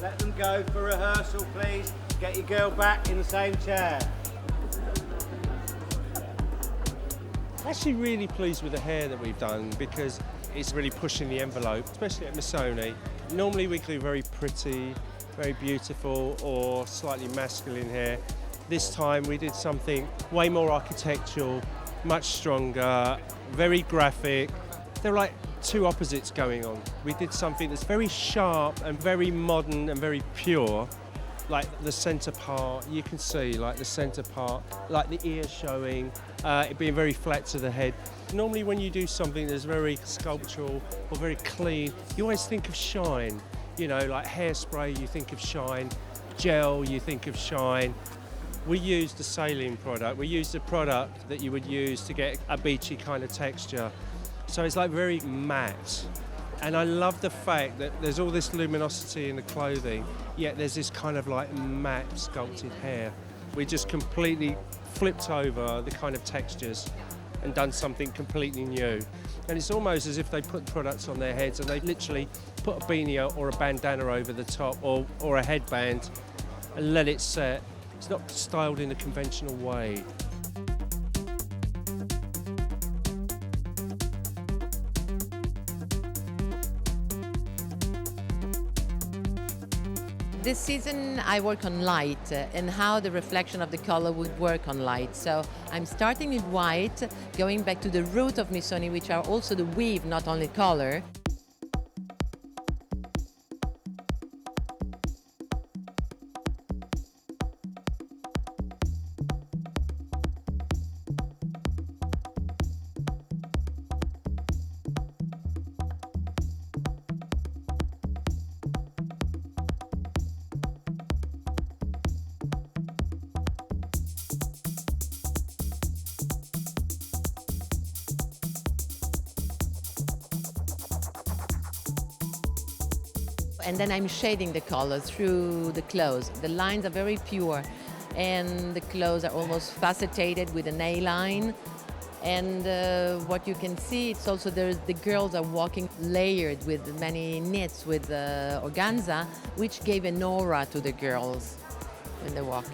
Let them go for rehearsal, please. Get your girl back in the same chair. Actually really pleased with the hair that we've done because it's really pushing the envelope, especially at Missoni. Normally we do very pretty, very beautiful or slightly masculine hair. This time we did something way more architectural, much stronger, very graphic. They're like two opposites going on. We did something that's very sharp and very modern and very pure. Like the centre part, you can see like the centre part, like the ear showing, it being very flat to the head. Normally when you do something that's very sculptural or very clean, you always think of shine. You know, like hairspray, you think of shine. Gel, you think of shine. We used a saline product. We used a product that you would use to get a beachy kind of texture. So it's like very matte. And I love the fact that there's all this luminosity in the clothing, yet there's this kind of like matte sculpted hair. We just completely flipped over the kind of textures and done something completely new. And it's almost as if they put products on their heads and they literally put a beanie or a bandana over the top or a headband and let it set. It's not styled in a conventional way. This season I work on light and how the reflection of the color would work on light. So I'm starting with white, going back to the root of Missoni, which are also the weave, not only color. And then I'm shading the color through the clothes. The lines are very pure and the clothes are almost faceted with an A-line. And what you can see, it's also the girls are walking layered with many knits with organza, which gave an aura to the girls when they walk.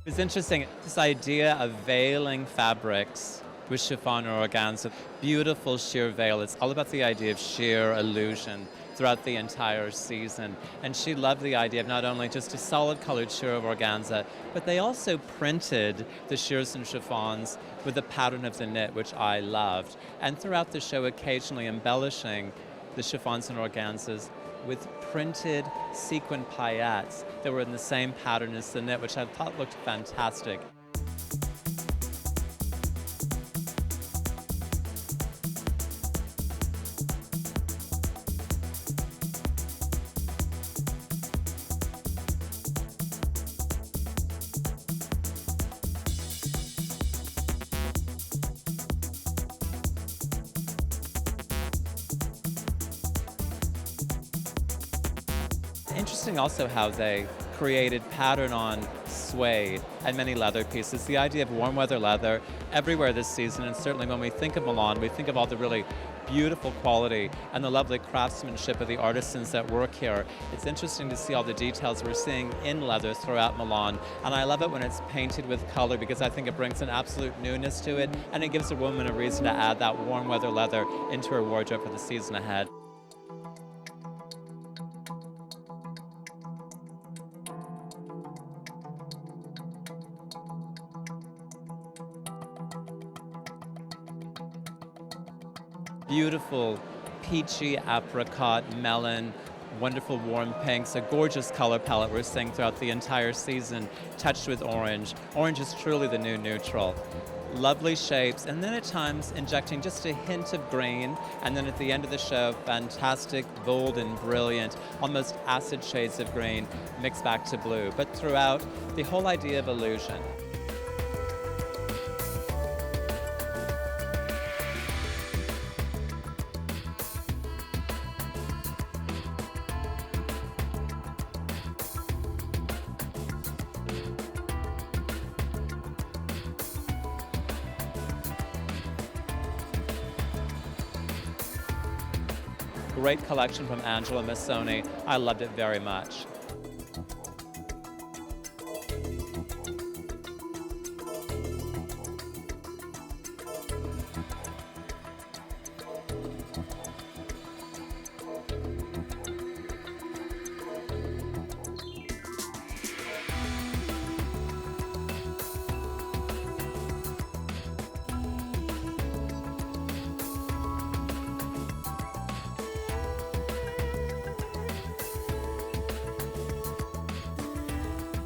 It's interesting, this idea of veiling fabrics with chiffon or organza, beautiful sheer veil. It's all about the idea of sheer illusion throughout the entire season. And she loved the idea of not only just a solid colored sheer of organza, but they also printed the sheers and chiffons with the pattern of the knit, which I loved. And throughout the show, occasionally embellishing the chiffons and organzas with printed sequin paillettes that were in the same pattern as the knit, which I thought looked fantastic. Interesting also how they created pattern on suede and many leather pieces. The idea of warm weather leather everywhere this season, and certainly when we think of Milan, we think of all the really beautiful quality and the lovely craftsmanship of the artisans that work here. It's interesting to see all the details we're seeing in leather throughout Milan, and I love it when it's painted with color because I think it brings an absolute newness to it, and it gives a woman a reason to add that warm weather leather into her wardrobe for the season ahead. Beautiful peachy, apricot, melon, wonderful warm pinks, a gorgeous color palette we're seeing throughout the entire season, touched with orange. Orange is truly the new neutral. Lovely shapes, and then at times injecting just a hint of green, and then at the end of the show, fantastic, bold and brilliant, almost acid shades of green mixed back to blue. But throughout, the whole idea of illusion. Great collection from Angela Missoni. I loved it very much.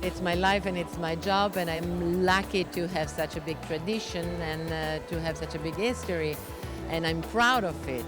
It's my life and it's my job, and I'm lucky to have such a big tradition and to have such a big history, and I'm proud of it.